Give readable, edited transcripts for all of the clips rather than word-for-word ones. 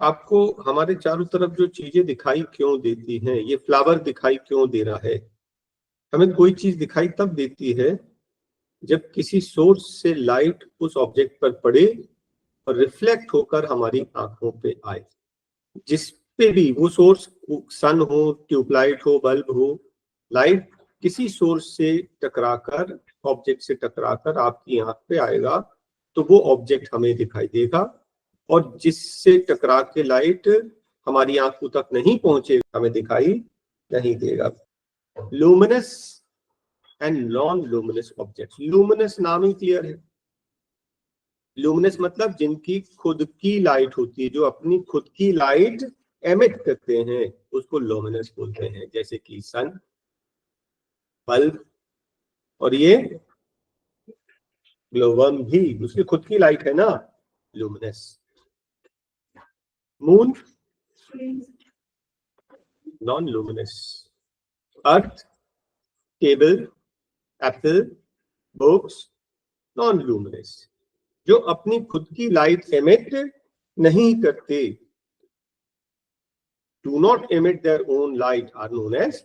आपको हमारे चारों तरफ जो चीजें दिखाई क्यों देती हैं, ये फ्लावर दिखाई क्यों दे रहा है? हमें कोई चीज दिखाई तब देती है जब किसी सोर्स से लाइट उस ऑब्जेक्ट पर पड़े और रिफ्लेक्ट होकर हमारी आंखों पे आए। जिस पे भी वो सोर्स, सन हो, ट्यूबलाइट हो, बल्ब हो, लाइट किसी सोर्स से टकराकर, ऑब्जेक्ट से टकराकर आपकी आंख पे आएगा तो वो ऑब्जेक्ट हमें दिखाई देगा। और जिससे टकरा के लाइट हमारी आंखों तक नहीं पहुंचे हमें दिखाई नहीं देगा। Luminous and non luminous objects. Luminous नाम ही क्लियर है। लूमिनस मतलब जिनकी खुद की लाइट होती है, जो अपनी खुद की लाइट एमिट करते हैं, उसको लूमिनस बोलते हैं। जैसे कि सन, बल्ब, और ये ग्लोवर्म भी उसकी खुद की लाइट है ना, luminous. Moon non luminous. Earth, table, apple, books non luminous. जो अपनी खुद की लाइट एमिट नहीं करते, do not emit their own light, are known as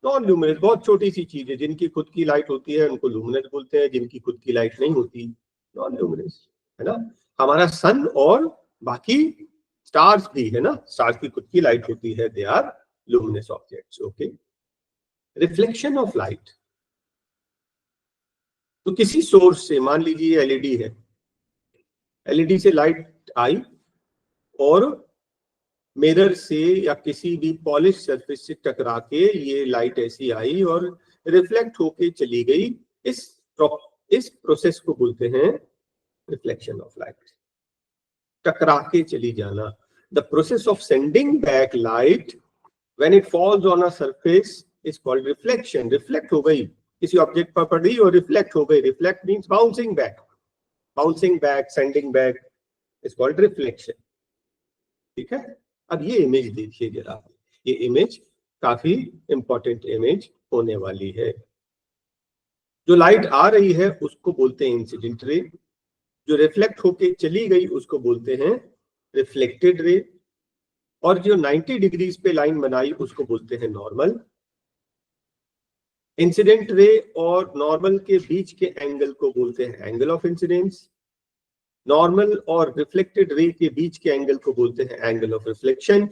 non luminous. बहुत छोटी सी चीज है, जिनकी खुद की लाइट होती है उनको लूमिनस बोलते हैं, जिनकी खुद की लाइट नहीं होती नॉन लूमिनस, है ना। हमारा सन और बाकी स्टार्स भी है ना, स्टार्स की खुद की लाइट होती है, they are luminous objects. Okay. Reflection of light. तो किसी सोर्स से, मान लीजिए एलईडी है, एलईडी से लाइट आई और मिरर से या किसी भी पॉलिश सरफेस से टकरा के ये लाइट ऐसी आई और रिफ्लेक्ट होके चली गई। इस प्रोसेस को बोलते हैं रिफ्लेक्शन ऑफ लाइट। टकरा के चली जाना। The process of sending back light when it falls on a surface is called reflection. Reflect हो गई, किसी ऑब्जेक्ट पर पड़ी और रिफ्लेक्ट हो गई। Reflect means bouncing back, bouncing back, sending back is called reflection. ठीक है। अब ये इमेज देखिए जरा, ये इमेज काफी इंपॉर्टेंट इमेज होने वाली है। जो लाइट आ रही है उसको बोलते हैं इंसिडेंट रे, जो रिफ्लेक्ट होके चली गई उसको बोलते हैं रिफ्लेक्टेड रे, और जो 90 डिग्रीज पे लाइन बनाई उसको बोलते हैं नॉर्मल। इंसिडेंट रे और नॉर्मल के बीच के एंगल को बोलते हैं एंगल ऑफ इंसिडेंस। नॉर्मल और रिफ्लेक्टेड रे के बीच के एंगल को बोलते हैं एंगल ऑफ रिफ्लेक्शन।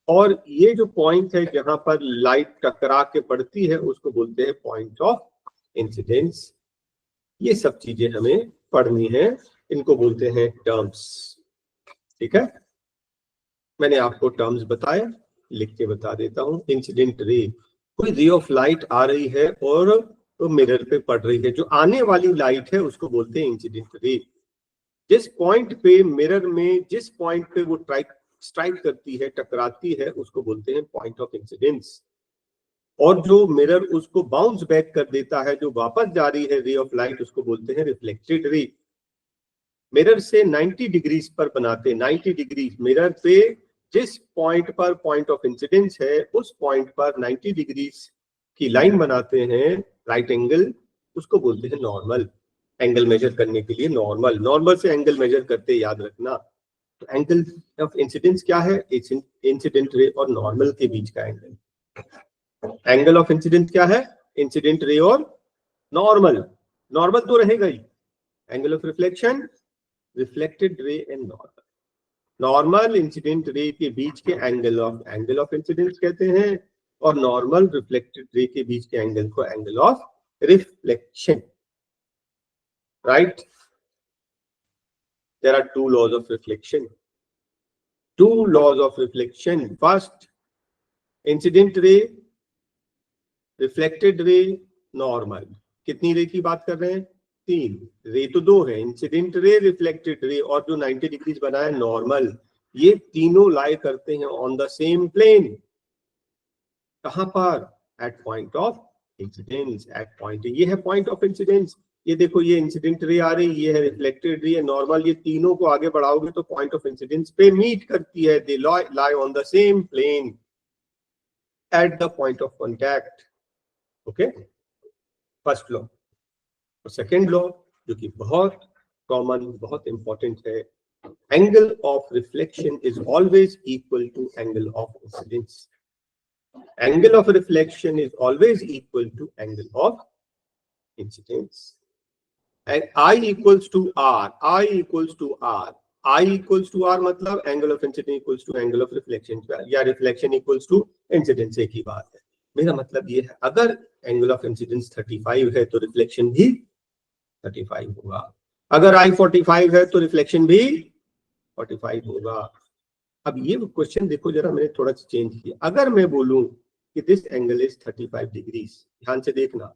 और ये जो पॉइंट है जहां पर लाइट टकरा के पड़ती है उसको बोलते हैं पॉइंट ऑफ इंसिडेंस। ये सब चीजें हमें पढ़नी है, इनको बोलते हैं टर्म्स। ठीक है, मैंने आपको टर्म्स बताया, लिख के बता देता हूं। इंसिडेंट रे, कोई रे ऑफ लाइट आ रही है और तो मिरर पे पड़ रही है, जो आने वाली लाइट है उसको बोलते हैं इंसिडेंट रे। जिस पॉइंट पे मिरर में, जिस पॉइंट पे वो स्ट्राइक करती है, टकराती है, उसको बोलते हैं पॉइंट ऑफ इंसिडेंस। और जो मिरर उसको बाउंस बैक कर देता है, जो वापस जा रही है रे ऑफ लाइट, उसको बोलते हैं रिफ्लेक्टेड रे। मिरर से 90 डिग्रीज पर बनाते, 90 डिग्री मिरर पे जिस पॉइंट पर पॉइंट ऑफ इंसिडेंस है उस पॉइंट पर 90 डिग्रीज की लाइन बनाते हैं, राइट एंगल, उसको बोलते हैं नॉर्मल। एंगल मेजर करने के लिए नॉर्मल, नॉर्मल से एंगल मेजर करते, याद रखना। तो एंगल ऑफ इंसिडेंस क्या है? इंसिडेंट रे और नॉर्मल के बीच का एंगल। एंगल ऑफ इंसिडेंस क्या है? इंसिडेंट रे और नॉर्मल, नॉर्मल तो रहेगा ही। Angle of reflection, reflected ray and normal. Normal incident ray के बीच के एंगल ऑफ इंसिडेंस कहते हैं, और नॉर्मल रिफ्लेक्टेड रे के बीच के एंगल को angle of reflection. Right, there are two laws of reflection. Two laws of reflection. First, incident ray, reflected ray, normal. कितनी रे की बात कर रहे हैं? 3 रे, तो 2 है, इंसिडेंट रे, रिफ्लेक्टेड रे, और जो 90 डिग्रीज बना है नॉर्मल। ये तीनों लाई करते हैं ऑन द सेम प्लेन। कहां पर? At point of incidence. At point, ये है पॉइंट ऑफ इंसिडेंस। ये देखो, ये इंसिडेंट रे आ रही, ये है रिफ्लेक्टेड रे, नॉर्मल। ये तीनों को आगे बढ़ाओगे तो पॉइंट ऑफ इंसिडेंस पे मीट करती है। They lie on the same plane at the point of contact. Okay, first law. और सेकेंड लॉ जो कि बहुत कॉमन, बहुत इंपॉर्टेंट है, Angle of reflection is always equal to angle of incidence. Angle of reflection is always equal to angle of incidence. And I equals to R. I equals to R. I equals to R मतलब angle of incidence equals to angle of reflection या reflection equals to incidence, एक ही बात है. मेरा मतलब ये है अगर angle of incidence 35 है तो reflection भी 35 होगा. अगर I 45 है तो reflection भी 45 होगा. अब ये क्वेश्चन देखो जरा, मैंने थोड़ा सा चेंज किया. अगर मैं बोलूं कि दिस एंगल इज 35 डिग्रीज, ध्यान से देखना,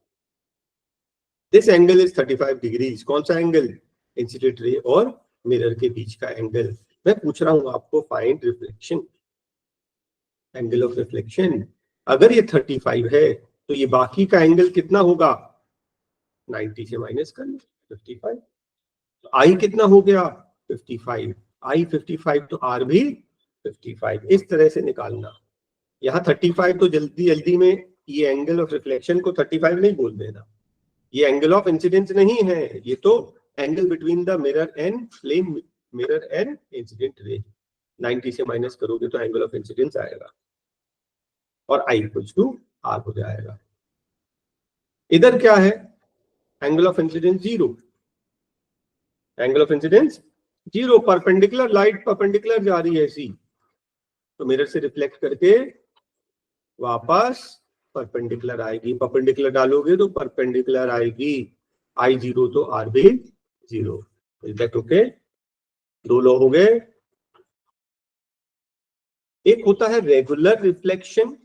दिस एंगल इज 35 डिग्रीज. कौन सा एंगल? इंसिडेंट रे और मिरर के बीच का एंगल. मैं पूछ रहा हूं आपको find reflection, angle of reflection. अगर ये 35 है तो ये बाकी का एंगल कितना होगा? 90 से माइनस कर लो 55. तो आई कितना हो गया? 55. आई 55 तो आर भी 55. इस तरह से निकालना. यहाँ 35 तो जल्दी जल्दी में ये एंगल ऑफ रिफ्लेक्शन को 35 नहीं बोल देना. ये एंगल ऑफ इंसिडेंस नहीं है, ये तो angle between the mirror and plane mirror and incident ray. 90 से माइनस करोगे तो एंगल ऑफ इंसिडेंस आएगा और आई इक्वल्स टू आर हो जाएगा. इधर क्या है? Angle of incidence 0. Angle of incidence 0. Perpendicular light perpendicular जा रही है ऐसी, तो मिरर से रिफ्लेक्ट करके वापस परपेंडिकुलर आएगी. परपेंडिकुलर डालोगे तो परपेंडिकुलर आएगी. आई 0 तो आर भी 0. Is that okay? 2 लॉ हो गए. एक होता है रेगुलर रिफ्लेक्शन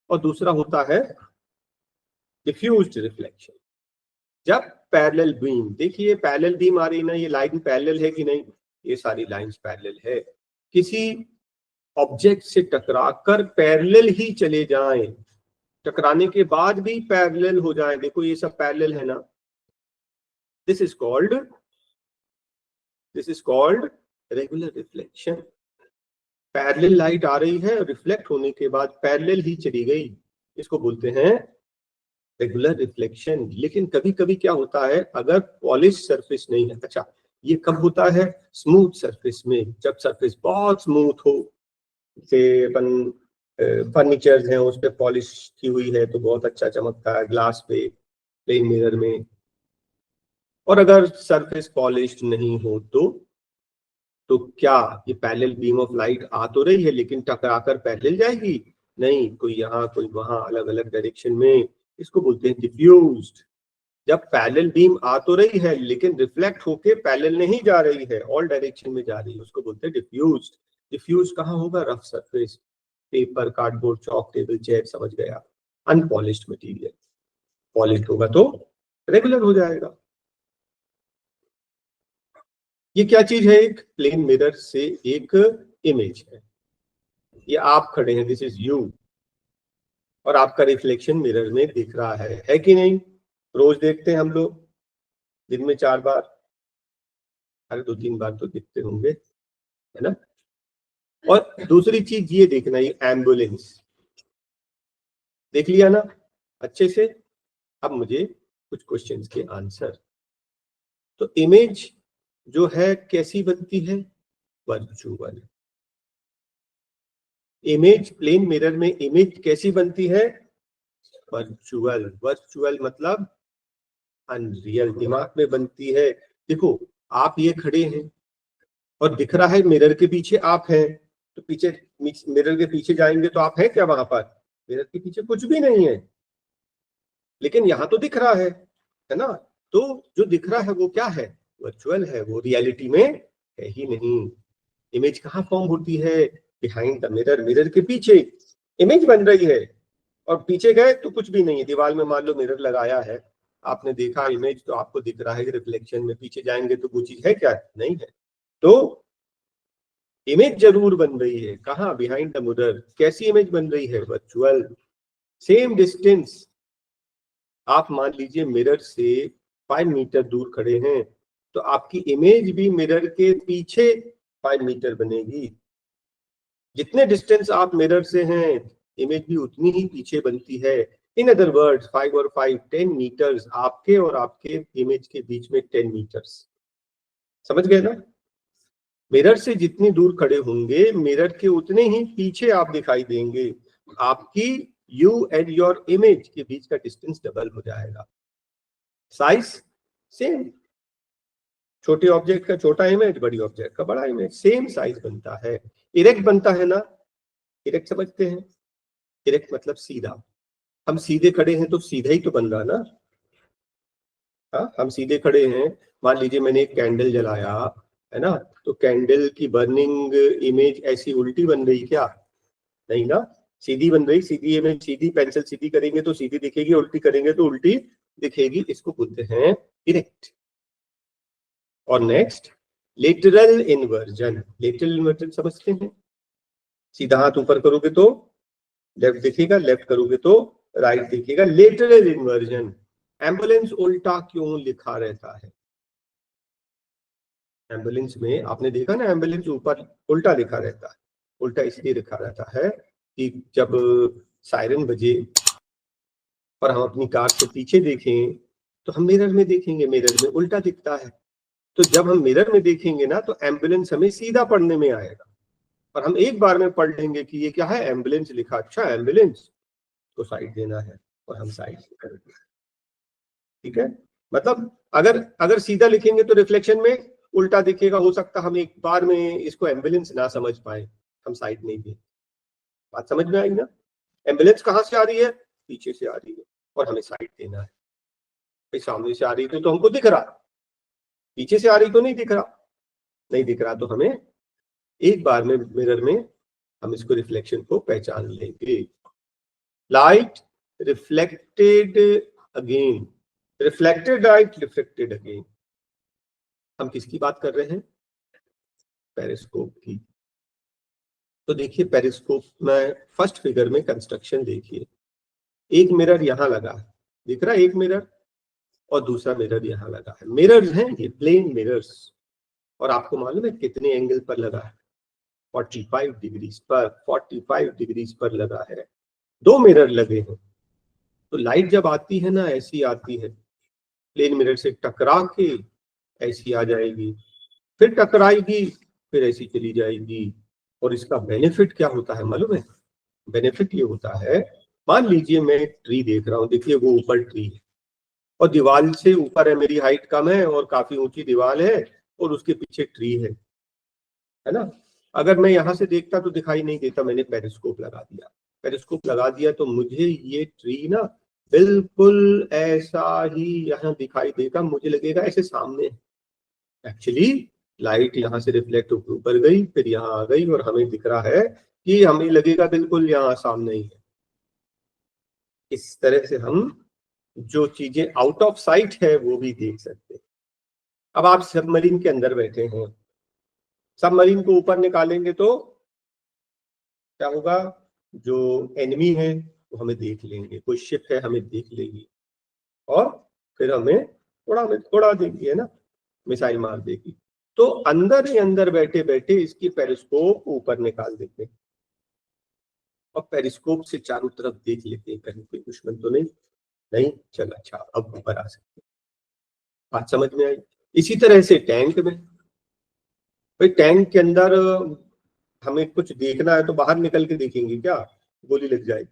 और दूसरा होता है डिफ्यूज्ड रिफ्लेक्शन. जब पैरेलल बीम, देखिए पैरेलल बीम आ रही ना, ये लाइन पैरेलल है कि नहीं? ये सारी लाइंस पैरेलल है. किसी ऑब्जेक्ट से टकराकर पैरेलल ही चले जाएं, टकराने के बाद भी पैरेलल हो जाएं. देखो ये सब पैरेलल है ना. This is called regular reflection. Parallel light आ रही है, रिफ्लेक्ट होने के बाद पैरेलल ही चली गई, इसको बोलते हैं रेगुलर रिफ्लेक्शन. लेकिन कभी कभी क्या होता है, अगर पॉलिश सरफेस नहीं है. अच्छा, ये कब होता है? स्मूथ सरफेस में. जब सरफेस बहुत स्मूथ हो, से अपन फर्नीचर हैं उस पे पॉलिश की हुई है तो बहुत अच्छा चमकता है ग्लास पे, प्लेन मिरर में. और अगर सरफेस पॉलिश्ड नहीं हो तो क्या ये पैरेलल बीम ऑफ लाइट आ तो रही है लेकिन टकराकर पैरेलल जाएगी? नहीं, कोई यहाँ कोई वहां, अलग अलग डायरेक्शन में. इसको बोलते हैं डिफ्यूज्ड. जब पैरेलल बीम आ तो रही है लेकिन रिफ्लेक्ट होके पैरेलल नहीं जा रही है, ऑल डायरेक्शन में जा रही है, उसको बोलते हैं डिफ्यूज्ड. डिफ्यूज कहाँ होगा? रफ सरफेस, पेपर, कार्डबोर्ड, चौक, टेबल, चेयर, समझ गया. Unpolished material. पॉलिश्ड होगा तो रेगुलर हो जाएगा. ये क्या चीज है? एक प्लेन मिरर से एक इमेज है. ये आप खड़े हैं, दिस इज यू, और आपका रिफ्लेक्शन मिरर में दिख रहा है कि नहीं? रोज देखते हैं हम लोग, दिन में 4 बार, अरे 2-3 बार तो दिखते होंगे, है ना. और दूसरी चीज ये देखना, ये एम्बुलेंस देख लिया ना अच्छे से. अब मुझे कुछ क्वेश्चंस के आंसर. तो इमेज जो है कैसी बनती है? वर्चुअल. इमेज, प्लेन मिरर में इमेज कैसी बनती है? वर्चुअल. वर्चुअल मतलब अनरियल, दिमाग में बनती है. देखो आप ये खड़े हैं और दिख रहा है मिरर के पीछे आप हैं, तो पीछे मिरर के पीछे जाएंगे तो आप हैं क्या वहां पर? मिरर के पीछे कुछ भी नहीं है, लेकिन यहाँ तो दिख रहा है ना. तो जो दिख रहा है वो क्या है? वर्चुअल है, वो रियलिटी में है ही नहीं. इमेज कहाँ फॉर्म होती है? Behind the mirror. मिरर के पीछे इमेज बन रही है और पीछे गए तो कुछ भी नहीं है. दीवार में मान लो मिरर लगाया है, आपने देखा इमेज तो आपको दिख रहा है रिफ्लेक्शन में. पीछे जाएंगे तो वो चीज है क्या? नहीं है. तो इमेज जरूर बन रही है. कहाँ? Behind the mirror. कैसी इमेज बन रही है? वर्चुअल. सेम डिस्टेंस, आप मान लीजिए मिरर से 5 मीटर दूर खड़े हैं तो आपकी इमेज भी मिरर के पीछे 5 मीटर बनेगी. जितने डिस्टेंस आप मिरर से हैं, इमेज भी उतनी ही पीछे बनती है. इन अदर वर्ड्स 5 और 5 10 मीटर्स, आपके और आपके इमेज के बीच में 10 मीटर्स. समझ गए ना? मिरर से जितनी दूर खड़े होंगे मिरर के उतने ही पीछे आप दिखाई देंगे। आपकी यू एंड योर इमेज के बीच का डिस्टेंस डबल हो जाएगा। साइज सेम, छोटे ऑब्जेक्ट का छोटा इमेज, बड़ी ऑब्जेक्ट का बड़ा इमेज, सेम साइज बनता है। इरेक्ट बनता है ना? इरेक्ट समझते हैं? इरेक्ट मतलब सीधा। हम सीधे खड़े हैं तो सीधा ही तो बन रहा ना। हाँ, हम सीधे खड़े हैं। मान लीजिए मैंने एक कैंडल जलाया, है ना, तो कैंडल की बर्निंग इमेज ऐसी उल्टी बन रही क्या? नहीं ना, सीधी बन रही। सीधी इमेज, सीधी पेंसिल सीधी करेंगे तो सीधी दिखेगी, उल्टी करेंगे तो उल्टी दिखेगी। इसको बोलते हैं इरेक्ट। और next, lateral inversion. Lateral inversion समझते हैं? सीधा हाथ ऊपर करोगे तो लेफ्ट दिखेगा, लेफ्ट करोगे तो राइट दिखेगा। Lateral inversion. एम्बुलेंस उल्टा क्यों लिखा रहता है? एम्बुलेंस में आपने देखा ना, एम्बुलेंस ऊपर उल्टा लिखा रहता है। उल्टा इसलिए लिखा रहता है कि जब सायरन बजे और हम अपनी कार से पीछे देखें तो हम मिरर में देखेंगे, मिरर में उल्टा दिखता है। तो जब हम मिरर में देखेंगे ना तो एम्बुलेंस हमें सीधा पढ़ने में आएगा, और हम एक बार में पढ़ लेंगे कि ये क्या है, एम्बुलेंस लिखा, अच्छा एम्बुलेंस को साइड देना है, और हम साइड करेंगे। ठीक है? मतलब अगर अगर सीधा लिखेंगे तो रिफ्लेक्शन में उल्टा दिखेगा। हो सकता हम एक बार में इसको एम्बुलेंस ना समझ पाए, हम साइड नहीं दें। बात समझ में आई ना? एम्बुलेंस कहाँ से आ रही है? पीछे से आ रही है, और हमें साइड देना है। भाई सामने से आ रही तो हमको दिख रहा, पीछे से आ रही तो नहीं दिख रहा। नहीं दिख रहा तो हमें एक बार में मिरर में हम इसको रिफ्लेक्शन को पहचान लेंगे। Light reflected again, reflected light reflected again. हम किसकी बात कर रहे हैं? पेरिस्कोप की। तो देखिए पेरिस्कोप में फर्स्ट फिगर में कंस्ट्रक्शन देखिए। एक मिरर यहां लगा है, दिख रहा है एक मिरर, और दूसरा मिरर यहां लगा है। मिरर्स हैं ये, प्लेन मिरर्स। और आपको मालूम है कितने एंगल पर लगा है? 45 डिग्रीज पर, 45 डिग्रीज पर लगा है। दो मिरर लगे हैं। तो लाइट जब आती है ना, ऐसी आती है, प्लेन मिरर से टकरा के ऐसी आ जाएगी, फिर टकराएगी, फिर ऐसी चली जाएगी। और इसका बेनिफिट क्या होता है मालूम है? बेनिफिट ये होता है, मान लीजिए मैं एक ट्री देख रहा हूँ, देखिए वो ऊपर ट्री है और दीवार से ऊपर है, मेरी हाइट कम है और काफी ऊंची दीवार है, और उसके पीछे ट्री है ना। अगर मैं यहाँ से देखता तो दिखाई नहीं देता, मैंने पेरिस्कोप लगा दिया। पेरिस्कोप लगा दिया तो मुझे ये ट्री ना बिल्कुल ऐसा ही यहाँ दिखाई देगा, मुझे लगेगा ऐसे सामने। एक्चुअली लाइट यहाँ से रिफ्लेक्ट होकर ऊपर गई, फिर यहाँ आ गई, और हमें दिख रहा है कि हमें लगेगा बिल्कुल यहाँ सामने ही है। इस तरह से हम जो चीजें आउट ऑफ साइट है वो भी देख सकते हैं। अब आप सबमरीन के अंदर बैठे हैं, सबमरीन को ऊपर निकालेंगे तो क्या होगा? जो एनिमी है वो हमें देख लेंगे, कोई शिप है हमें देख लेगी, और फिर हमें थोड़ा देगी, है ना, मिसाइल मार देगी। तो अंदर ही अंदर बैठे बैठे इसकी पेरिस्कोप ऊपर निकाल देते हैं, और पेरिस्कोप से चारों तरफ देख लेते हैं कहीं कोई दुश्मन तो नहीं। नहीं, चल अच्छा अब ऊपर आ सकते। बात समझ में आई? इसी तरह से टैंक में, भाई टैंक के अंदर हमें कुछ देखना है तो बाहर निकल के देखेंगे क्या? गोली लग जाएगी।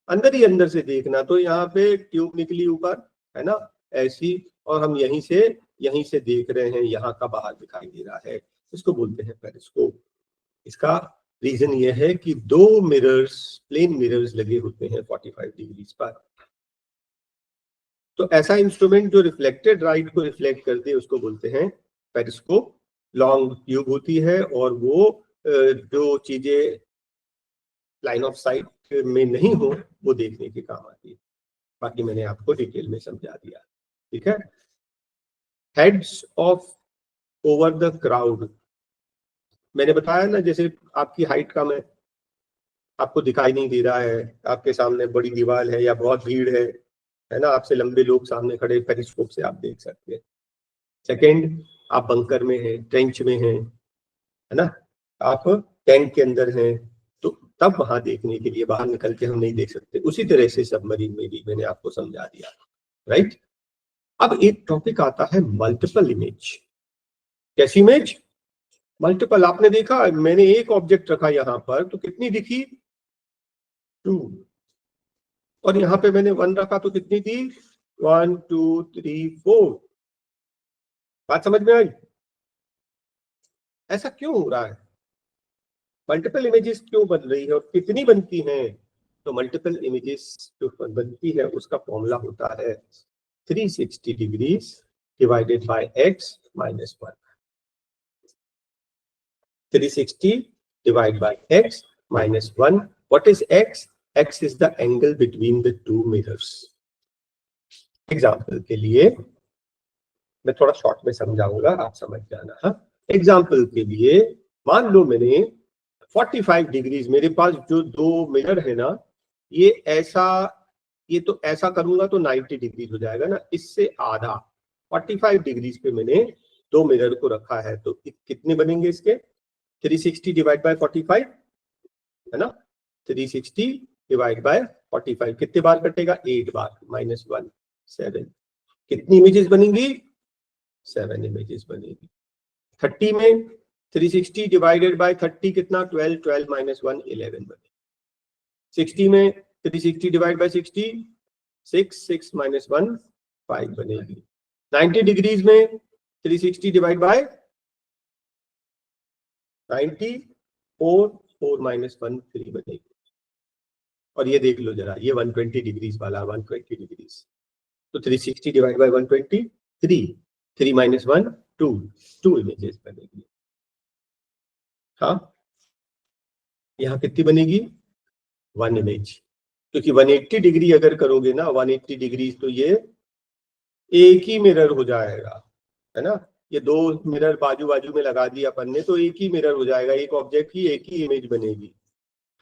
अंदर ही अंदर से देखना, तो यहाँ पे ट्यूब निकली ऊपर, है ना, ऐसी, और हम यहीं से देख रहे हैं, यहाँ का बाहर दिखाई दे रहा है। इसको बोलते हैं पेरिस्कोप। इसका रीजन ये है कि दो मिरर्स, प्लेन मिरर्स लगे होते हैं 45 डिग्रीज पर। तो ऐसा इंस्ट्रूमेंट जो रिफ्लेक्टेड लाइट को रिफ्लेक्ट कर दे उसको बोलते हैं पेरिस्कोप। लॉन्ग ट्यूब होती है, और वो जो चीजें लाइन ऑफ साइट में नहीं हो वो देखने के काम आती है। बाकी मैंने आपको डिटेल में समझा दिया। ठीक है? Heads of over the crowd, मैंने बताया ना, जैसे आपकी हाइट कम है, आपको दिखाई नहीं दे रहा है, आपके सामने बड़ी दीवार है या बहुत भीड़ है ना, आपसे लंबे लोग सामने खड़े, पेरिस्कोप से आप देख सकते हैं। सेकंड, आप बंकर में हैं, ट्रेंच में हैं, है ना, आप टैंक के अंदर हैं, तो तब वहां देखने के लिए बाहर निकल के हम नहीं देख सकते। उसी तरह से सबमरीन में भी मैंने आपको समझा दिया। राइट? अब एक टॉपिक आता है मल्टीपल इमेज। कैसी इमेज? मल्टीपल। आपने देखा मैंने एक ऑब्जेक्ट रखा यहां पर तो कितनी दिखी? 2। और यहां पे मैंने 1 रखा तो कितनी थी? 1 2 3 4। बात समझ में आई? ऐसा क्यों हो रहा है? मल्टीपल इमेजेस क्यों बन रही है और कितनी बनती हैं? तो मल्टीपल इमेजेस जो बनती है उसका फॉर्मूला होता है 360 degrees divided by x minus 1। 360 divided by x minus 1. What is x? X is the angle between the two mirrors. Example के लिए मैं थोड़ा शॉर्ट में समझाऊंगा, आप समझ जाना। हाँ, एग्जाम्पल के लिए मान लो मैंने 45 डिग्रीज, मेरे पास जो दो मिरर है ना, ये ऐसा, ये तो ऐसा करूंगा तो 90 डिग्रीज हो जाएगा ना, इससे आधा 45 डिग्रीज पे मैंने दो मिरर को रखा है, तो कितने बनेंगे इसके? 360 डिवाइड बाय 45 है ना। 360 डिवाइड बाय 45 कितने बार कटेगा? 8 बार। माइनस 1 7। कितनी इमेजेस बनेंगी? 7 इमेजेस बनेगी। 30 में 360 डिवाइडेड बाय 30 कितना? 12। 12 माइनस 1 11 बनेगी। 60 में 360 डिवाइड बाय 60 6। 6 माइनस 1 5 बनेगी। 90 डिग्रीज में 360 डिवाइड बाय 90 4। 4 माइनस 1 3 बनेगी। और ये देख लो जरा, ये 120 डिग्रीज वाला 120 डिग्रीज, तो 360 डिवाइड बाय 120 3। 3 माइनस 1 2। 2 इमेजेस बनेगी। हाँ, यहाँ कितनी बनेगी? 1 इमेज, क्योंकि 180 डिग्री अगर करोगे ना, 180 डिग्री तो ये एक ही मिरर हो जाएगा, है ना। ये दो मिरर बाजू बाजू में लगा दिया अपन ने तो एक ही मिरर हो जाएगा, एक ऑब्जेक्ट की एक ही इमेज बनेगी।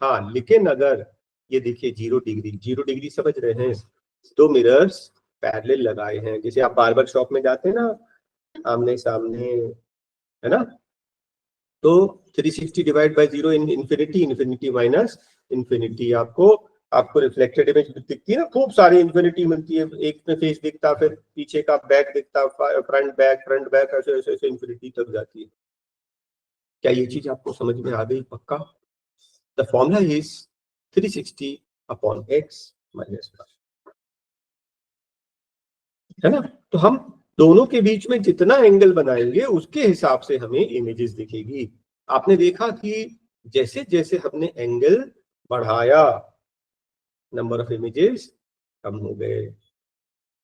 हाँ, लेकिन अगर ये देखिए 0 डिग्री, 0 डिग्री समझ रहे हैं? दो मिरर्स पैरेलल लगाए हैं, जैसे आप बार्बर शॉप में जाते हैं ना, आमने सामने, है ना। तो 360 divide by 0 in infinity, infinity minus infinity, आपको आपको रिफ्लेक्टेड इमेज दिखती है ना, खूब सारी इन्फिनिटी मिलती है, एक में फेस दिखता, फिर पीछे का बैक दिखता, फ्रंट बैक ऐसे ऐसे ऐसे इन्फिनिटी तक जाती है। क्या ये चीज आपको समझ में आ गई? पक्का? The formula is 360 upon x minus 1, है ना। तो हम दोनों के बीच में जितना एंगल बनाएंगे उसके हिसाब से हमें इमेजेस दिखेगी। आपने देखा कि जैसे जैसे हमने एंगल बढ़ाया, नंबर ऑफ इमेजेस कम हो गए,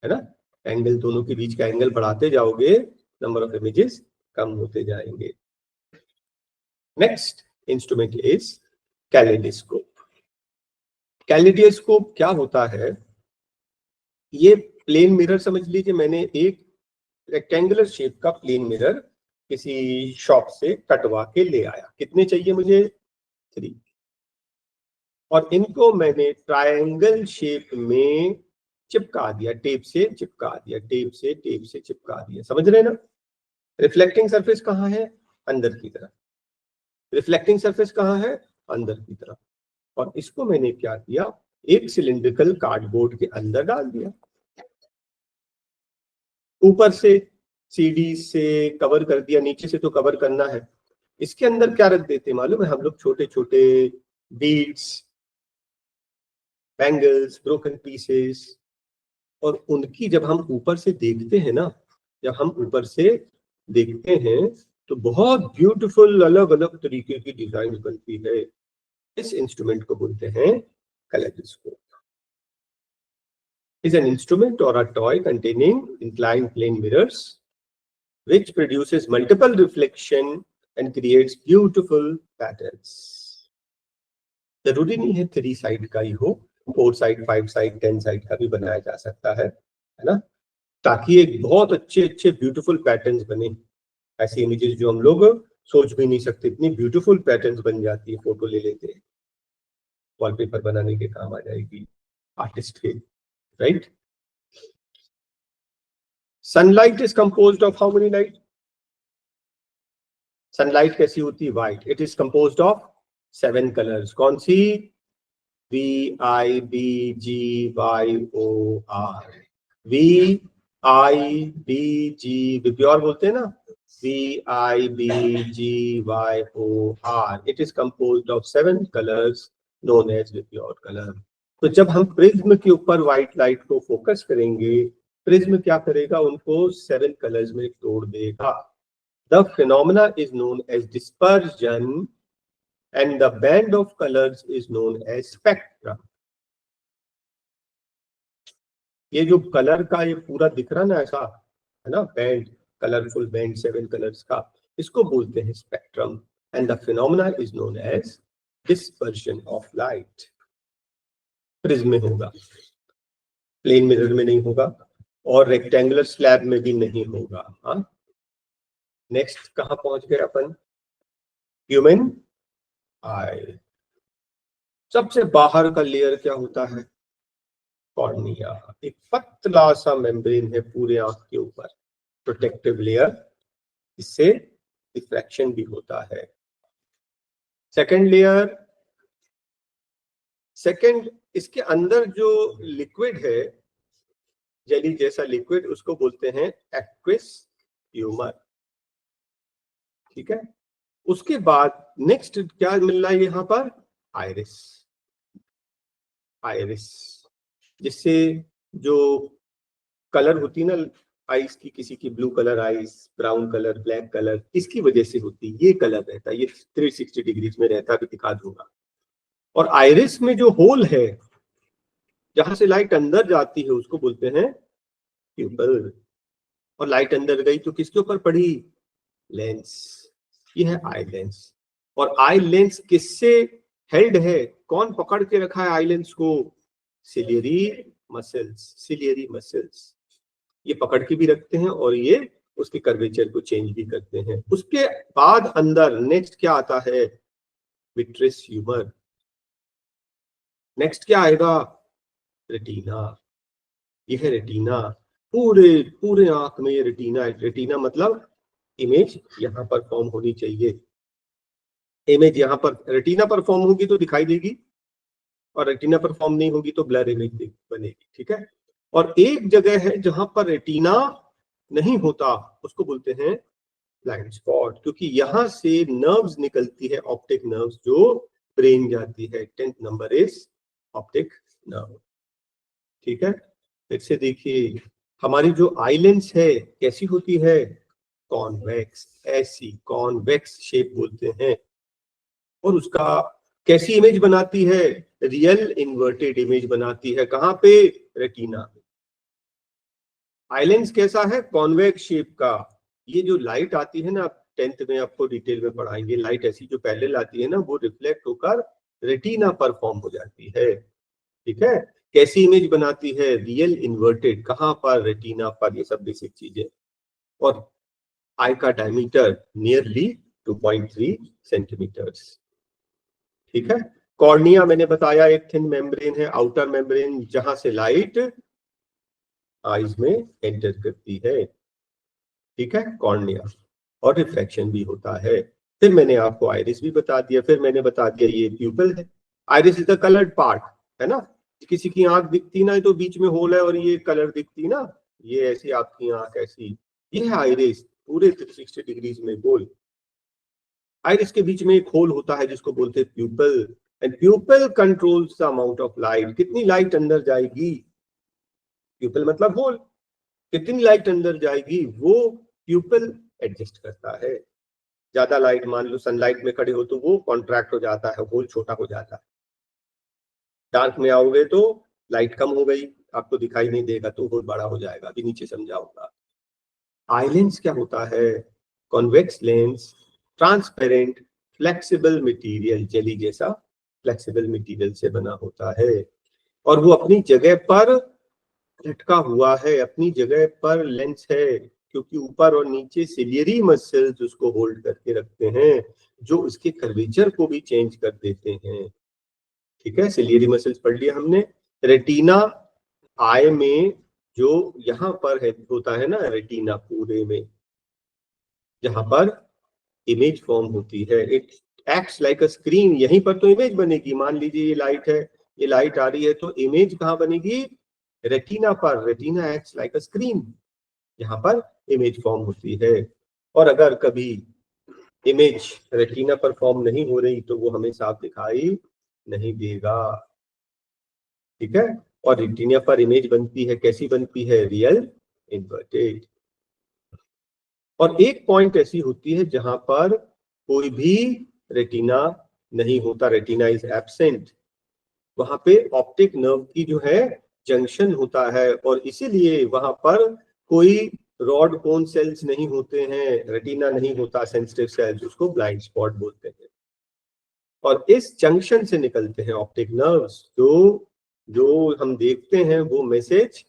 है ना। एंगल, दोनों के बीच का एंगल बढ़ाते जाओगे, नंबर ऑफ इमेजेस कम होते जाएंगे। Next instrument is kaleidoscope. Kaleidoscope क्या होता है? ये प्लेन मिरर समझ लीजिए, मैंने एक रेक्टेंगुलर शेप का प्लेन मिरर किसी शॉप से कटवा के ले आया। कितने चाहिए मुझे? 3। और इनको मैंने ट्रायंगल शेप में चिपका दिया, टेप से चिपका दिया, टेप से चिपका दिया। समझ रहे हैं ना? रिफ्लेक्टिंग सरफेस कहाँ है? अंदर की तरफ। रिफ्लेक्टिंग सरफेस कहाँ है? अंदर की तरफ। और इसको मैंने क्या किया? एक सिलिंड्रिकल कार्डबोर्ड के अंदर डाल दिया, ऊपर से सीडी से कवर कर दिया, नीचे से तो कवर करना है। इसके अंदर क्या रख देते मालूम है हम लोग? छोटे छोटे बीड्स, बैंगल्स, ब्रोकन पीसेस। और उनकी जब हम ऊपर से देखते हैं ना, जब हम ऊपर से देखते हैं तो बहुत ब्यूटीफुल अलग अलग तरीके की डिजाइन बनती है। इस इंस्ट्रूमेंट को बोलते हैं kaleidoscope. is an instrument or a toy containing inclined plane mirrors which produces multiple reflection and creates beautiful patterns. जरूरी नहीं है 3 साइड का ही हो, 4 साइड, 5 साइड, 10 साइड का भी बनाया जा सकता है ना, ताकि एक बहुत अच्छे अच्छे ब्यूटीफुल पैटर्न्स बने। ऐसी इमेजेस जो हम लोग सोच भी नहीं सकते, इतनी ब्यूटीफुल पैटर्न्स बन जाती है, फोटो ले लेते हैं, वॉलपेपर बनाने के काम आ जाएगी आर्टिस्ट के, right. Sunlight is composed of how many light? Sunlight कैसी होती है? White. It is composed of 7 colours. कौन सी? VIBGYOR। VIBG, विप्योर बोलते हैं ना, VIBGYOR. It is composed of 7 colors known as Vibgyor color. तो जब हम प्रिज्म के ऊपर व्हाइट लाइट को फोकस करेंगे, प्रिज्म क्या करेगा, उनको 7 कलर्स में तोड़ देगा. The phenomena is known as dispersion and the band of colors is known as spectrum. ये जो कलर का ये पूरा दिख रहा ना ऐसा है ना, बैंड, कलरफुल बैंड 7 कलर्स का, इसको बोलते हैं spectrum. And the phenomena is known as dispersion of light. Prism में होगा, प्लेन मिरर में नहीं होगा, और रेक्टेंगुलर स्लैब में भी नहीं होगा. हाँ, नेक्स्ट कहां पहुंच गए अपन? ह्यूमन आई. सबसे बाहर का लेयर क्या होता है? कॉर्निया. एक पतला सा मेम्ब्रेन है पूरे आंख के ऊपर, प्रोटेक्टिव लेयर, इससे रिफ्रैक्शन भी होता है. सेकंड लेयर, सेकंड इसके अंदर जो लिक्विड है, जेली जैसा लिक्विड, उसको बोलते हैं एक्विस ह्यूमर. ठीक है. उसके बाद नेक्स्ट क्या मिल रहा है यहाँ पर? आइरिस. आइरिस जिससे जो कलर होती है ना आइस की, किसी की blue colour ice, brown colour, black colour, इसकी वजह से होती है, ये कलर रहता है, ये 360 डिग्रीज में रहता है, भी दिखा दूंगा. और आइरिस में जो होल है जहां से लाइट अंदर जाती है उसको बोलते हैं प्यूपल. और लाइट अंदर गई तो किसके ऊपर पड़ी? लेंस. ये है आई लेंस. और आई लेंस किससे हेल्ड है? कौन पकड़ के रखा है आई लेंस को? Ciliary muscles. सिलियरी मसल्स ये पकड़ के भी रखते हैं और ये उसके कर्वेचर को चेंज भी करते हैं. उसके बाद अंदर नेक्स्ट क्या आता है? Vitreous humour. नेक्स्ट क्या आएगा? रेटिना. यह है रेटिना. पूरे पूरे आंख में ये रेटिना है. रेटिना मतलब इमेज यहाँ पर फॉर्म होनी चाहिए. इमेज यहाँ पर, रेटिना पर फॉर्म होगी तो दिखाई देगी, और रेटिना पर फॉर्म नहीं होगी तो ब्लर इमेज बनेगी. ठीक है. और एक जगह है जहां पर रेटिना नहीं होता, उसको बोलते हैं ब्लाइंड स्पॉट, क्योंकि यहां से नर्व्स निकलती है, ऑप्टिक नर्व्स, जो ब्रेन जाती है. 10th number is optic nerve. ठीक है. फिर से देखिए, हमारी जो आई लेंस है कैसी होती है? कॉन्वेक्स. ऐसी कॉन्वेक्स शेप बोलते हैं. और उसका कैसी इमेज बनाती है? रियल इन्वर्टेड इमेज बनाती है. कहां पे? रेटिना. आई लेंस कैसा है? कॉन्वेक्स शेप का. ये जो लाइट आती है ना, 10th में आपको डिटेल में पढ़ाएंगे, लाइट ऐसी जो पहले लाती है ना, वो रिफ्लेक्ट होकर रेटिना पर फॉर्म हो जाती है. ठीक है. कैसी इमेज बनाती है? Real inverted. कहां पर? रेटिना पर. ये सब बेसिक चीजें. और आई का डायमीटर नियरली 2.3 सेंटीमीटर्स. ठीक है. कॉर्निया मैंने बताया एक थिन मेम्ब्रेन है, आउटर मेम्ब्रेन, जहां से लाइट आईज में एंटर करती है. ठीक है. कॉर्निया. और रिफ्लेक्शन भी होता है. फिर मैंने आपको आइरिस भी बता दिया. फिर मैंने बता दिया ये प्यूपल है. Iris is the coloured part, है ना. किसी की आंख दिखती ना तो बीच में होल है और ये कलर दिखती ना, ये ऐसी आपकी आंख ऐसी, ये है आइरिस. पूरे 360 डिग्रीज में गोल. आइरिस के बीच में एक होल होता है जिसको बोलते हैं pupil. And pupil controls the amount of light. कितनी लाइट अंदर जाएगी? प्यूपल मतलब होल. कितनी लाइट अंदर जाएगी वो प्यूपल एडजस्ट करता है. ज्यादा लाइट, मान लो सनलाइट में खड़े हो तो वो कॉन्ट्रैक्ट हो जाता है, होल छोटा हो जाता है. डार्क में आओगे तो लाइट कम हो गई, आपको दिखाई नहीं देगा, तो होल बड़ा हो जाएगा. अभी नीचे समझाऊंगा. आई लेंस क्या होता है? Convex lens, transparent flexible material, jelly जैसा फ्लेक्सिबल मटेरियल से बना होता है. और वो अपनी जगह पर लटका हुआ है, अपनी जगह पर लेंस है, क्योंकि ऊपर और नीचे सिलियरी मसल्स उसको होल्ड करके रखते हैं, जो इसके कर्वेचर को भी चेंज कर देते हैं. ठीक है. सिलियरी मसल्स पढ़ लिया हमने. रेटिना, आई में जो यहाँ पर है होता है ना, रेटिना पूरे में जहां पर इमेज फॉर्म होती है. It acts like a screen. यहीं पर तो इमेज बनेगी. मान लीजिए ये लाइट है, ये लाइट आ रही है, तो इमेज कहाँ बनेगी? रेटिना पर. Retina acts like a screen, यहाँ पर इमेज फॉर्म होती है. और अगर कभी इमेज रेटिना पर फॉर्म नहीं हो रही तो वो हमें साफ दिखाई नहीं देगा, ठीक है। और रेटिना पर इमेज बनती है, कैसी बनती है, रियल इन्वर्टेड। और एक पॉइंट ऐसी होती है जहां पर कोई भी रेटिना नहीं होता, रेटिना इज एब्सेंट, वहां पे ऑप्टिक नर्व की जो है जंक्शन होता है, और इसीलिए वहां पर कोई रॉड कोन सेल्स नहीं होते हैं, रेटिना नहीं होता, सेंसिटिव सेल्स, उसको ब्लाइंड स्पॉट बोलते हैं। और इस जंक्शन से निकलते हैं ऑप्टिक नर्व्स, जो जो हम देखते हैं वो मैसेज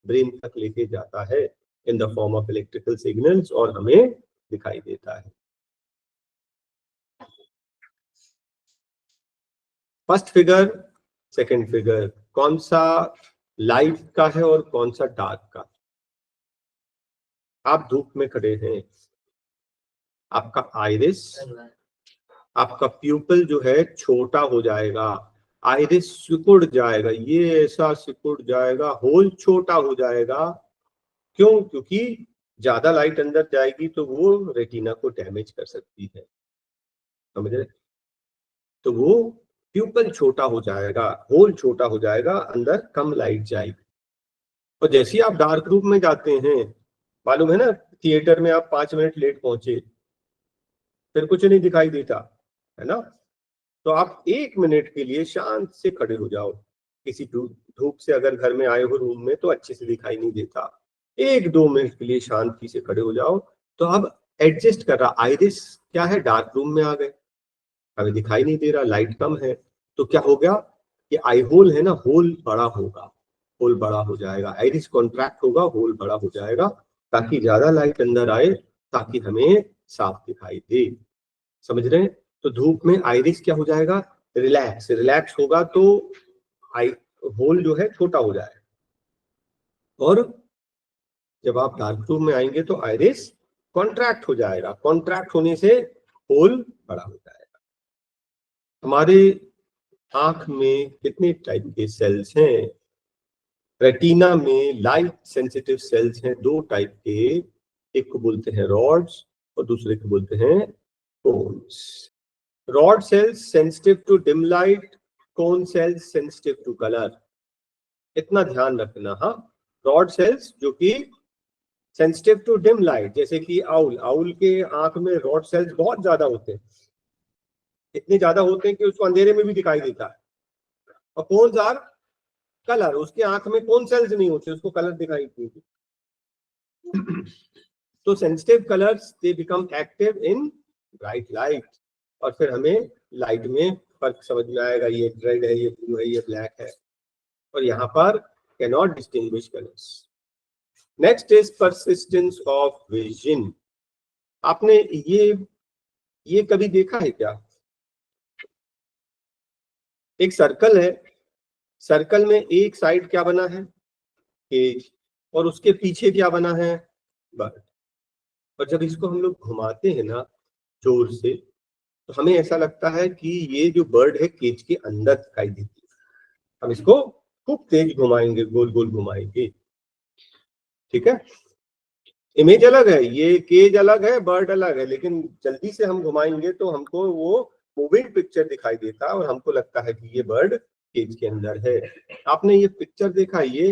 ब्रेन तक लेके जाता है in the form of electrical signals और हमें दिखाई देता है। फर्स्ट फिगर, सेकंड फिगर, कौन सा लाइट का है और कौन सा डार्क का? आप धूप में खड़े हैं, आपका आइरिस, आपका प्यूपल जो है छोटा हो जाएगा, आइरिस सिकुड़ जाएगा, ये ऐसा सिकुड़ जाएगा, होल छोटा हो जाएगा। क्यों? क्योंकि ज्यादा लाइट अंदर जाएगी तो वो रेटिना को डैमेज कर सकती है, समझ रहे? तो वो प्यूपल छोटा हो जाएगा, होल छोटा हो जाएगा, अंदर कम लाइट जाएगी। और जैसे ही आप डार्क रूम में जाते हैं, मालूम है ना, थिएटर में आप 5 मिनट लेट पहुंचे, फिर कुछ नहीं दिखाई देता, है ना? तो आप 1 मिनट के लिए शांत से खड़े हो जाओ। किसी धूप से अगर घर में आए हो रूम में तो अच्छे से दिखाई नहीं देता, 1-2 मिनट के लिए शांति से खड़े हो जाओ। तो अब एडजस्ट कर रहा, आइरिस क्या है, डार्क रूम में आ गए, हमें दिखाई नहीं दे रहा, लाइट कम है, तो क्या हो गया कि आई होल है ना, होल बड़ा होगा, होल बड़ा हो जाएगा, आइरिस कॉन्ट्रैक्ट होगा, होल बड़ा हो जाएगा, ताकि ज्यादा लाइट अंदर आए, ताकि हमें साफ दिखाई दे, समझ रहे हैं? तो धूप में आइरिस क्या हो जाएगा, रिलैक्स, रिलैक्स होगा तो आई होल जो है छोटा हो जाएगा, और जब आप डार्क रूम में आएंगे तो आइरिस कॉन्ट्रैक्ट हो जाएगा, कॉन्ट्रैक्ट होने से होल बड़ा हो जाएगा। हमारे आंख में कितने टाइप के सेल्स हैं? रेटिना में लाइट सेंसिटिव सेल्स हैं 2 टाइप के, एक को बोलते हैं रॉड्स और दूसरे को बोलते हैं cones. Rod cells sensitive to dim light, cone cells sensitive to colour, इतना ध्यान रखना। हाँ, रॉड सेल्स जो कि सेंसिटिव टू डिम लाइट, जैसे कि आउल, आउल के आंख में रॉड सेल्स बहुत ज्यादा होते हैं, इतने ज्यादा होते हैं कि उसको अंधेरे में भी दिखाई देता है। और कोन्स आर कलर, उसके आंख में कौन सेल्स नहीं होते, उसको कलर दिखाई देती। तो sensitive colours they become active in bright light, और फिर हमें लाइट में फर्क समझ में आएगा, ये रेड है, ये ब्लू है, ये ब्लैक है, और यहाँ पर can not distinguish colours. Next is persistence of vision. आपने ये कभी देखा है क्या? एक सर्कल है, सर्कल में एक साइड क्या बना है, केज, और उसके पीछे क्या बना है, बर्ड। और जब इसको हम लोग घुमाते हैं ना जोर से, तो हमें ऐसा लगता है कि ये जो बर्ड है केज के अंदर दिखाई देती है। हम इसको खूब तेज घुमाएंगे, गोल गोल घुमाएंगे, ठीक है? इमेज अलग है, ये केज अलग है, बर्ड अलग है, लेकिन जल्दी से हम घुमाएंगे तो हमको वो मूविंग पिक्चर दिखाई देता है और हमको लगता है कि ये बर्ड केज के अंदर है। आपने ये पिक्चर देखा, ये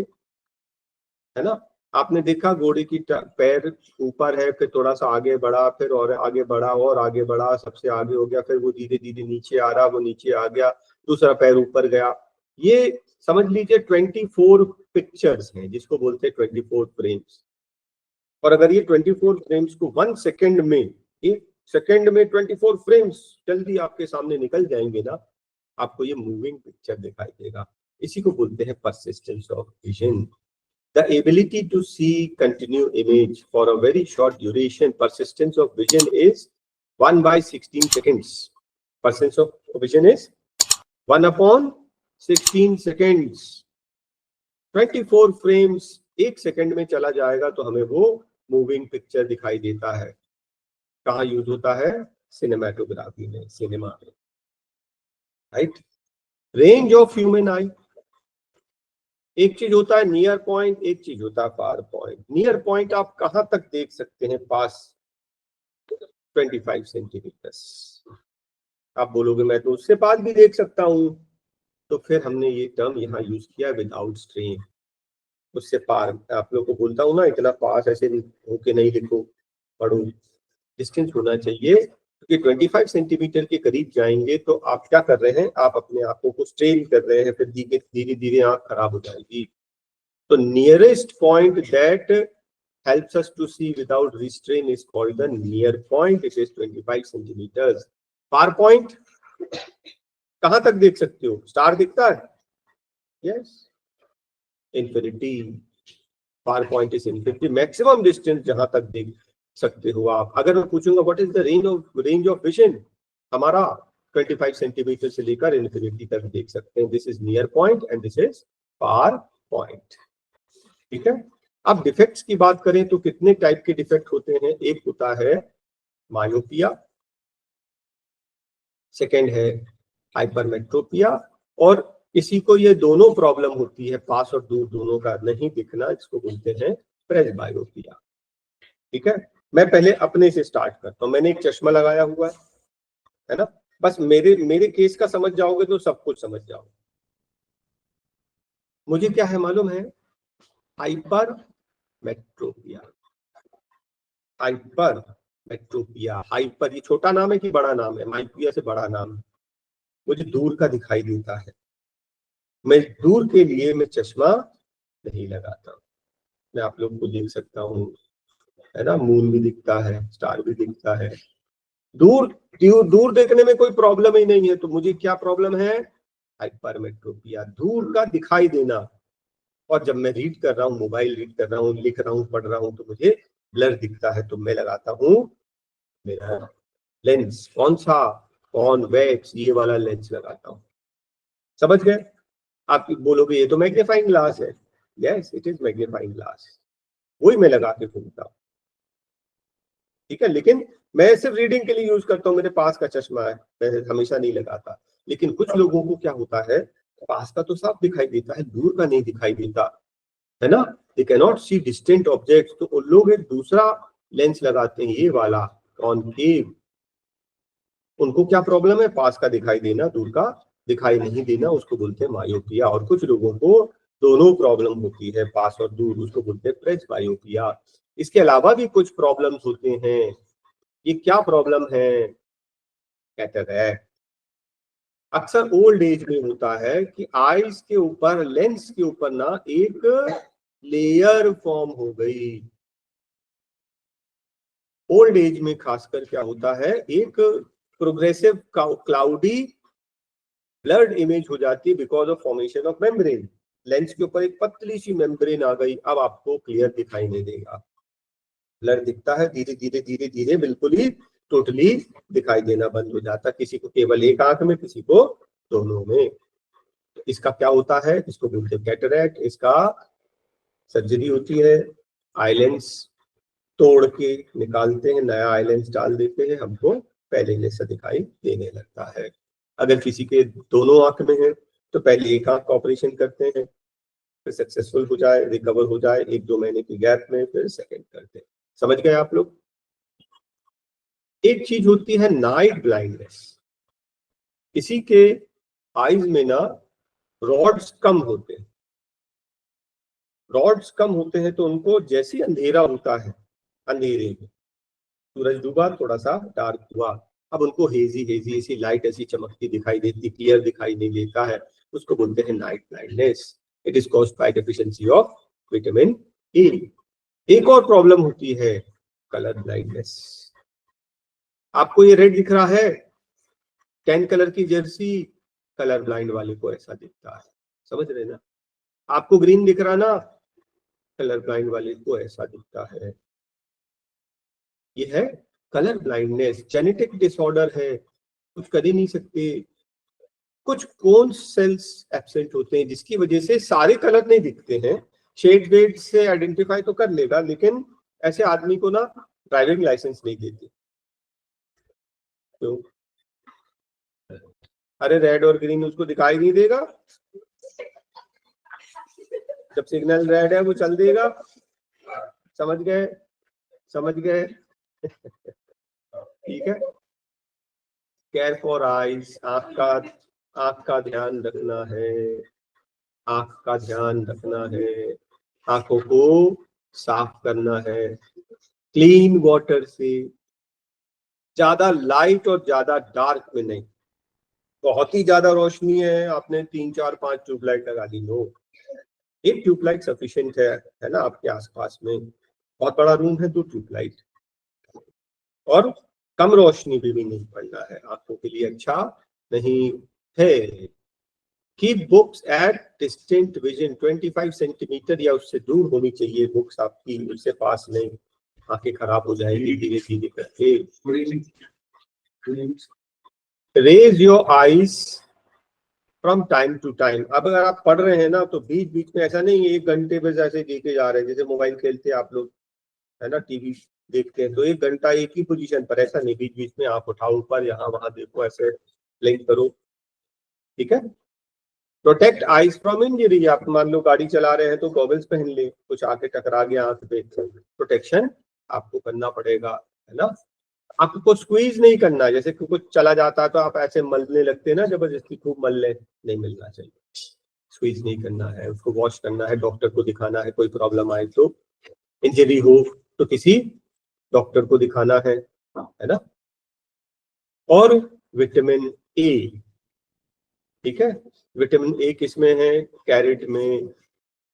है ना, आपने देखा घोड़े की पैर ऊपर है, फिर थोड़ा सा आगे बढ़ा, फिर और आगे बढ़ा, और आगे बढ़ा, सबसे आगे हो गया, फिर वो धीरे धीरे नीचे आ रहा, वो नीचे आ गया, दूसरा पैर ऊपर गया। ये समझ लीजिए 24 पिक्चर्स हैं, जिसको बोलते हैं 24 फ्रेम्स। और अगर ये 24 फ्रेम्स को 1 सेकेंड में, 1 सेकेंड में 24 फ्रेम्स जल्दी आपके सामने निकल जाएंगे ना, आपको ये मूविंग पिक्चर दिखाई देगा। इसी को बोलते हैं persistence of vision. The ability to see continue image for a very short duration, persistence of vision is 1/16 seconds. Persistence of vision is 1/16 seconds. 24 frames 1 second में चला जाएगा तो हमें वो मूविंग पिक्चर दिखाई देता है। कहाँ यूज होता है? सिनेमेटोग्राफी में, सिनेमा में, राइट? रेंज ऑफ ह्यूमन आई, एक चीज होता है नियर पॉइंट, एक चीज होता है फार पॉइंट। नियर पॉइंट आप कहां तक देख सकते हैं पास, 25 सेंटीमीटर। आप बोलोगे मैं तो उससे पास भी देख सकता हूं, तो फिर हमने ये टर्म यहाँ यूज किया विदाउट स्ट्रेन। उससे पार, आप लोग को बोलता हूँ ना, इतना पास ऐसे होके नहीं लिखो, पढ़ो, डिस्टेंस होना चाहिए। क्योंकि 25 सेंटीमीटर के करीब जाएंगे तो आप क्या कर रहे हैं, आप अपने आंखों को स्ट्रेन कर रहे हैं, फिर धीरे धीरे आंख खराब हो जाएगी। तो nearest point that helps us to see without restraint is called the near point. It is 25 centimeters. Far point कहां तक देख सकते हो? स्टार दिखता है? Yes. Infinity. Far point is infinity. Maximum distance जहां तक देख सकते हो आप। अगर मैं पूछूंगा what is the range of vision, हमारा 25 सेंटीमीटर से लेकर इन्फिनिटी तक देख सकते हैं। This is near point and this is far point. ठीक है। अब डिफेक्ट्स की बात करें तो कितने टाइप के डिफेक्ट होते हैं? एक होता है मायोपिया, सेकंड है हाइपरमेट्रोपिया, और किसी को ये दोनों प्रॉब्लम होती है, पास और दूर दोनों का नहीं दिखना, इसको बोलते हैं प्रेसबायोपिया। ठीक है। मैं पहले अपने से स्टार्ट करता हूं। मैंने एक चश्मा लगाया हुआ है ना, बस मेरे केस का समझ जाओगे तो सब कुछ समझ जाओगे। मुझे क्या है मालूम है? हाइपरमेट्रोपिया। हाइपरमेट्रोपिया, हाइपर ये छोटा नाम है कि बड़ा नाम है? माइपिया से बड़ा नाम है। मुझे दूर का दिखाई देता है, मैं दूर के लिए मैं चश्मा नहीं लगाता। मैं आप लोग को देख सकता हूँ, है ना, मून भी दिखता है, स्टार भी दिखता है। दूर दूर दूर देखने में कोई प्रॉब्लम ही नहीं है। तो मुझे क्या प्रॉब्लम है? हाइपरमेट्रोपिया, दूर का दिखाई देना। और जब मैं रीड कर रहा हूँ, मोबाइल रीड कर रहा हूँ, लिख रहा हूँ, पढ़ रहा हूँ, तो मुझे ब्लर दिखता है, तो मैं लगाता हूँ मेरा लेंस। कौन सा? कॉन्वेक्स, ये वाला लेंस लगाता हूँ। समझ गए? आप बोलोगे ये तो मैग्नीफाइंग ग्लास है। Yes, it is magnifying glass, वही मैं लगा के घूमता हूँ। ठीक है। लेकिन मैं सिर्फ रीडिंग के लिए यूज करता हूँ, मेरे पास का चश्मा है, मैं हमेशा नहीं लगाता। लेकिन कुछ लोगों को क्या होता है, पास का तो साफ दिखाई देता है, दूर का नहीं दिखाई देता, है ना। They can not see distant objects, तो उन लोग एक दूसरा लेंस लगाते हैं, ये वाला कॉनकेव। उनको क्या प्रॉब्लम है? पास का दिखाई देना, दूर का दिखाई नहीं देना, उसको बोलते हैं मायोपिया। और कुछ लोगों को दोनों प्रॉब्लम होती है, पास और दूर, उसको बोलते हैं प्रेसबायोपिया। इसके अलावा भी कुछ प्रॉब्लम्स होते हैं। ये क्या प्रॉब्लम है? कैटरैक्ट। अक्सर ओल्ड एज में होता है कि आईज के ऊपर, लेंस के ऊपर ना एक लेयर फॉर्म हो गई। ओल्ड एज में खासकर क्या होता है, एक प्रोग्रेसिव क्लाउडी ब्लर्ड इमेज हो जाती है because of formation of membrane. Lens के ऊपर एक पतली सी मेम्ब्रेन आ गई, अब आपको क्लियर दिखाई नहीं देगा, ब्लर दिखता है, धीरे धीरे धीरे धीरे बिल्कुल ही टोटली दिखाई देना बंद हो जाता है। किसी को केवल एक आंख में, किसी को दोनों में। इसका क्या होता है? इसको बोलते हैं कैटरैक्ट। इसका सर्जरी होती है, आईलेंस तोड़ के निकालते हैं, नया आईलेंस डाल देते हैं, हमको पहले जैसा दिखाई देने लगता है। अगर किसी के दोनों आंख में है तो पहले एक आंख का ऑपरेशन करते हैं, फिर सक्सेसफुल हो जाए, रिकवर हो जाए 1-2 महीने की गैप में, फिर सेकंड करते हैं। समझ गए आप लोग? एक चीज होती है नाइट ब्लाइंडनेस। किसी के आईज में ना रॉड्स कम होते हैं, रॉड्स कम होते हैं तो उनको जैसे अंधेरा होता है, अंधेरे में सूरज डूबा, थोड़ा सा डार्क हुआ, अब उनको हेजी हेजी ऐसी लाइट ऐसी चमकती दिखाई देती, क्लियर दिखाई नहीं देता है, उसको बोलते हैं night blindness. It is caused by deficiency of vitamin A. एक और प्रॉब्लम होती है कलर ब्लाइंडनेस। आपको ये रेड दिख रहा है, 10 कलर की जर्सी, कलर ब्लाइंड वाले को ऐसा दिखता है। समझ रहे ना? आपको ग्रीन दिख रहा ना, कलर ब्लाइंड वाले को ऐसा दिखता है। ये है कलर ब्लाइंडनेस, जेनेटिक डिसऑर्डर है, कुछ कर ही नहीं सकते। कुछ कोन सेल्स एब्सेंट होते हैं जिसकी वजह से सारे कलर नहीं दिखते हैं। शेड वेड से आइडेंटिफाई तो कर लेगा, लेकिन ऐसे आदमी को ना ड्राइविंग लाइसेंस नहीं देते। तो अरे रेड और ग्रीन उसको दिखाई नहीं देगा, जब सिग्नल रेड है वो चल देगा। समझ गए? समझ गए? ठीक है। केयर फॉर आईज, आंख का ध्यान रखना है, आंख का ध्यान रखना है, आंखों को साफ करना है क्लीन वाटर से, ज्यादा लाइट और ज्यादा डार्क में नहीं। बहुत ही ज्यादा रोशनी है, आपने 3 4 5 ट्यूबलाइट लगा दी, नो, एक ट्यूबलाइट सफिशिएंट है ना आपके आसपास में। बहुत बड़ा रूम है, 2 ट्यूबलाइट, और कम रोशनी भी नहीं पड़ना है, आंखों के लिए अच्छा नहीं है। Keep books at distant vision, 25 centimetre या उससे दूर होनी चाहिए बुक्स आपकी, उससे पास नहीं, आंखें खराब हो जाएगी धीरे धीरे करके। Raise your eyes from time to time. अब अगर आप पढ़ रहे हैं ना तो बीच बीच में ऐसा नहीं 1 घंटे बस ऐसे देखे जा रहे हैं, जैसे मोबाइल खेलते हैं आप लोग, है ना, टीवी देखते हैं तो 1 घंटा एक ही पोजीशन पर, ऐसा नहीं, बीच बीच में आप उठाओ ऊपर, यहाँ वहां देखो, ऐसे ब्लिंक करो, ठीक है। प्रोटेक्ट आईज फ्रॉम इंजरी, आप मान लो गाड़ी चला रहे हैं तो गॉगल्स पहन ले, कुछ आके टकरा गया आंख पे, प्रोटेक्शन आपको करना पड़ेगा, है ना। आपको स्क्वीज नहीं करना, जैसे कुछ चला जाता है तो आप ऐसे मलने लगते हैं ना, जबरदस्ती खूब मल ले, नहीं मिलना चाहिए, स्क्वीज नहीं करना है, उसको वॉश करना है, डॉक्टर को दिखाना है, कोई प्रॉब्लम आए तो, इंजरी हो तो किसी डॉक्टर को दिखाना है ना। और विटामिन ए, ठीक है, विटामिन ए किसमें है, कैरेट में,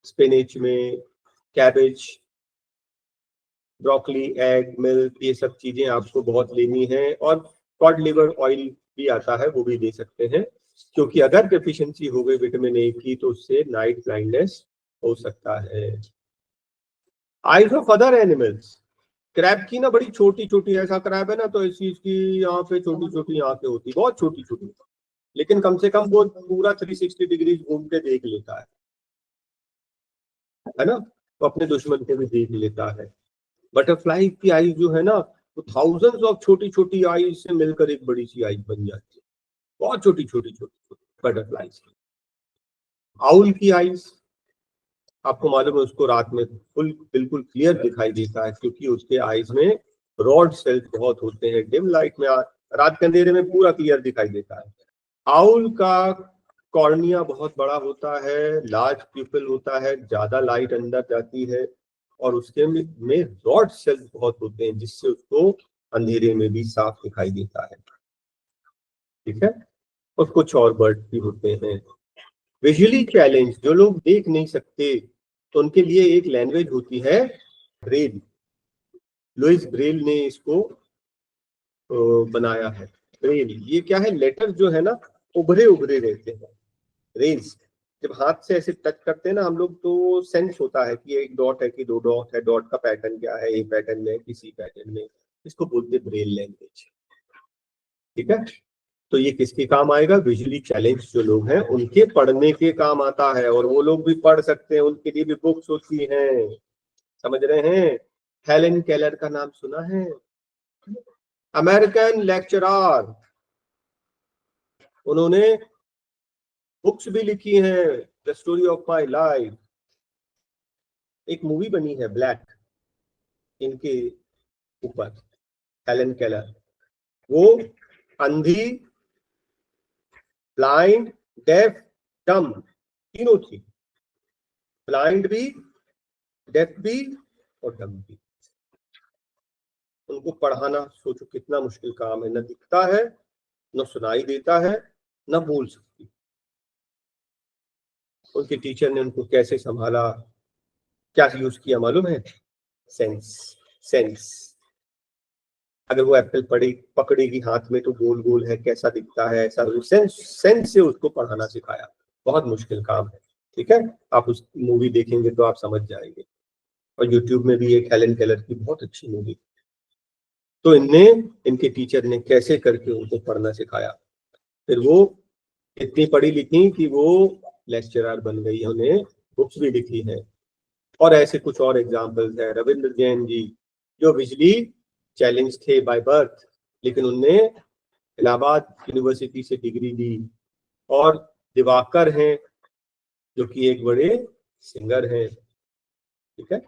स्पिनच में, कैबेज, ब्रोकली, एग, मिल्क, ये सब चीजें आपको बहुत लेनी है। और कॉड लिवर ऑयल भी आता है, वो भी दे सकते हैं, क्योंकि अगर डेफिशिएंसी हो गई विटामिन ए की तो उससे नाइट ब्लाइंडनेस हो सकता है। Eyes of other animals, crab की ना बड़ी छोटी छोटी, ऐसा क्रैब है ना तो इस चीज की यहाँ पे छोटी छोटी आंखें होती, बहुत छोटी छोटी, लेकिन कम से कम वो पूरा 360 डिग्री घूम के देख लेता है ना, तो अपने दुश्मन को भी देख लेता है। बटरफ्लाई की आईज जो है ना, तो थाउजेंड्स ऑफ छोटी छोटी आईज से मिलकर एक बड़ी सी आईज बन जाती है, बहुत छोटी छोटी छोटी बटरफ्लाई की। आउल की आईज, आपको मालूम है उसको रात में फुल बिल्कुल क्लियर दिखाई देता है, क्योंकि उसके आईज में रॉड सेल्स बहुत होते हैं, डिम लाइट में रात के अंधेरे में पूरा क्लियर दिखाई देता है। आउल का कॉर्निया बहुत बड़ा होता है, लार्ज प्यूपिल होता है, ज्यादा लाइट अंदर जाती है, और उसके में रॉड सेल्स बहुत होते हैं, जिससे उसको अंधेरे में भी साफ दिखाई देता है, ठीक है। और कुछ और बर्ड भी होते हैं। विजुअली चैलेंज, जो लोग देख नहीं सकते तो उनके लिए एक लैंग्वेज होती है ब्रेल, लुइस ब्रेल ने इसको बनाया है। ब्रेल ये क्या है, लेटर जो है ना उभरे उभरे रहते हैं, रेल्स, जब हाथ से ऐसे टच करते हैं ना हम लोग तो सेंस होता है कि एक डॉट है कि 2 डॉट है, डॉट का पैटर्न क्या है, ए पैटर्न में किसी पैटर्न में, इसको बोलते ब्रेल लैंग्वेज, ठीक है। तो ये किसके काम आएगा, विजुअली चैलेंज जो लोग हैं उनके पढ़ने के काम आता है, और वो लोग भी पढ़ सकते हैं, उनके लिए भी बुक्स होती हैं, समझ रहे हैं। हेलेन केलर का नाम सुना है, अमेरिकन लेक्चरर, उन्होंने बुक्स भी लिखी हैं, the story of my life, एक मूवी बनी है ब्लैक इनके ऊपर, हेलेन केलर, वो अंधी, ब्लाइंड, डेफ, डम, तीनों थी, ब्लाइंड भी, डेफ भी और डम भी। उनको पढ़ाना सोचो कितना मुश्किल काम है, न दिखता है, न सुनाई देता है, न बोल सकती। उनके टीचर ने उनको कैसे संभाला, क्या यूज किया मालूम है, सेंस, सेंस। अगर वो एप्पल पकड़ेगी हाथ में तो गोल गोल है, कैसा दिखता है, ऐसा, सेंस, सेंस से उसको पढ़ाना सिखाया, बहुत मुश्किल काम है, ठीक है। आप उस मूवी देखेंगे तो आप समझ जाएंगे, और यूट्यूब में भी एक हेलेन केलर की बहुत अच्छी मूवी। तो इनके टीचर ने कैसे करके उनको पढ़ना सिखाया, फिर वो इतनी पढ़ी लिखी कि वो लेक्चरर बन गई, उन्हें बुक्स भी लिखी है। और ऐसे कुछ और एग्जाम्पल्स है, रविंद्र जैन जी जो बिजली चैलेंज थे बाय बर्थ, लेकिन उनने इलाहाबाद यूनिवर्सिटी से डिग्री ली। और दिवाकर हैं जो कि एक बड़े सिंगर हैं, ठीक है।